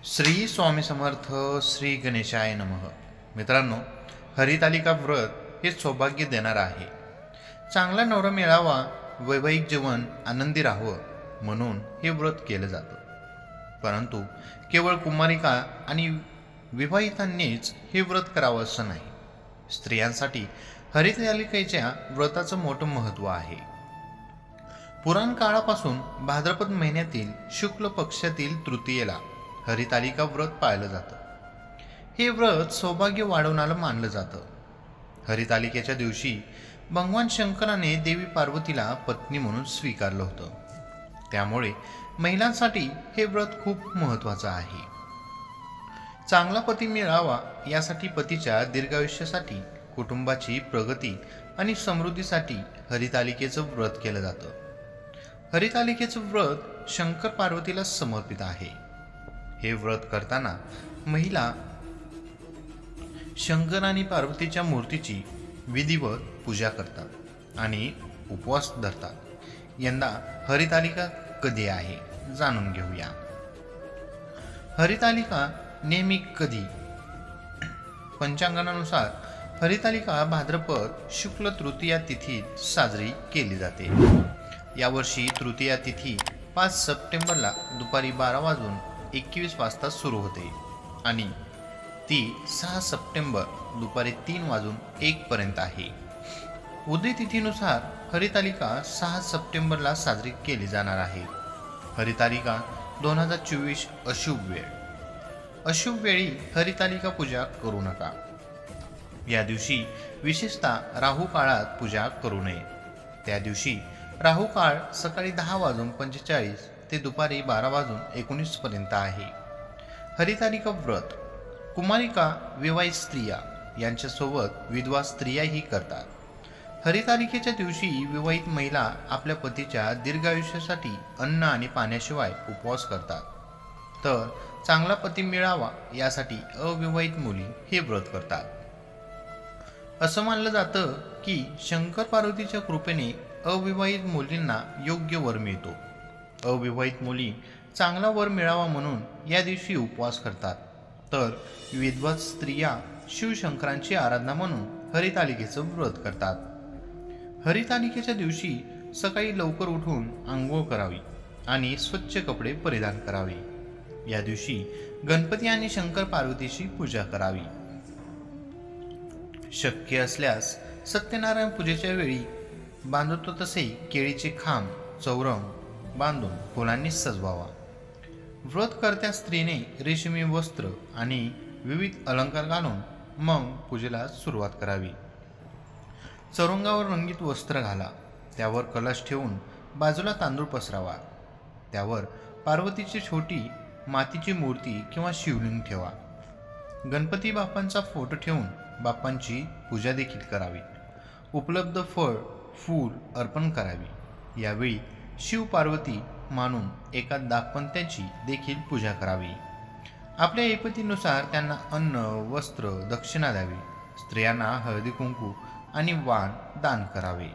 श्री स्वामी समर्थ श्री गणेशाय नमः। मित्रांनो, हरितालिका व्रत हे सौभाग्य देणार आहे। चांगला नवरा मिळावा, वैवाहिक जीवन आनंदी राहावं म्हणून हे व्रत केलं जातं। परंतु केवळ कुमारिका आणि विवाहितांनीच हे व्रत करावं असं नाही। स्त्रियांसाठी हरितालिकेच्या व्रताचं मोठं महत्त्व आहे। पुराण काळापासून भाद्रपद महिन्यातील शुक्ल पक्षातील तृतीयेला हरितालिका व्रत पाळलं जातं। हे व्रत सौभाग्य वाढवणारं मानलं जातं। हरितालिकेच्या दिवशी भगवान शंकराने देवी पार्वतीला पत्नी म्हणून स्वीकारलं होतं। त्यामुळे महिलांसाठी हे व्रत खूप महत्त्वाचं आहे। चांगला पती मिळावा यासाठी, पतीच्या दीर्घायुष्यासाठी, कुटुंबाची प्रगती आणि समृद्धीसाठी हरितालिकेचं व्रत केलं जातं। हरितालिकेचं व्रत शंकर पार्वतीला समर्पित आहे। हे व्रत करताना महिला शंकर आणि पार्वतीच्या मूर्तीची विधिवत पूजा करतात आणि उपवास धरतात। यंदा हरितालिका कधी आहे जाणून घेऊया। हरितालिका नेहमी कधी? पंचांगानुसार हरितालिका भाद्रपद शुक्ल तृतीया तिथीत साजरी केली जाते। यावर्षी तृतीया तिथी 5 सप्टेंबरला दुपारी 12:21 सुरू होते आणि ती 6 सप्टेंबर दुपारी 3:01 पर्यंत आहे। उदय तिथीनुसार हरितालिका 6 सप्टेंबरला साजरी केली जाणार आहे। हरितालिका 2024 अशुभ वेळ। अशुभ वेळी हरितालिका पूजा करू नका। या दिवशी विशेषतः राहू काळात पूजा करू नये। त्या दिवशी राहू काळ सकाळी 10:45 ते दुपारी 12:19 पर्यंत आहे। हरितालिका व्रत कुमारिका, विवाहित स्त्रिया यांच्यासोबत विधवा स्त्रियाही करतात। हरितालिकेच्या दिवशी विवाहित महिला आपल्या पतीच्या दीर्घायुष्यासाठी अन्न आणि पाण्याशिवाय उपवास करतात। तर चांगला पती मिळावा यासाठी अविवाहित मुली हे व्रत करतात। असं मानलं जातं की शंकर पार्वतीच्या कृपेने अविवाहित मुलींना योग्य वर मिळतो। अविवाहित मुली चांगला वर मिळावा म्हणून या दिवशी उपवास करतात। तर विधवा स्त्रिया शिवशंकरांची आराधना म्हणून हरितालिकेचं व्रत करतात। हरितालिकेच्या दिवशी सकाळी लवकर उठून आंघोळ करावी आणि स्वच्छ कपडे परिधान करावे। या दिवशी गणपती आणि शंकर पार्वतीची पूजा करावी। शक्य असल्यास सत्यनारायण पूजेच्या वेळी बांधतो तसे केळीचे खांब चौरंग बांधून फुलांनी सजवावा। व्रतकर्त्या स्त्रीने रेशमी वस्त्र आणि विविध अलंकार घालून मग पूजेला सुरुवात करावी। चौरंगावर रंगीत वस्त्र घाला, त्यावर कलश ठेवून बाजूला तांदूळ पसरावा। त्यावर पार्वतीची छोटी मातीची मूर्ती किंवा शिवलिंग ठेवा। गणपती बाप्पांचा फोटो ठेवून बाप्पांची पूजा देखील करावी। उपलब्ध फळ फूल अर्पण करावी। यावेळी शिव पार्वती मानून एका दाम्पत्याची देखील पूजा करावी। आपल्या ऐपतीनुसार त्यांना अन्न, वस्त्र, दक्षिणा द्यावी। स्त्रियांना हळदी कुंकू आणि वाण दान करावे।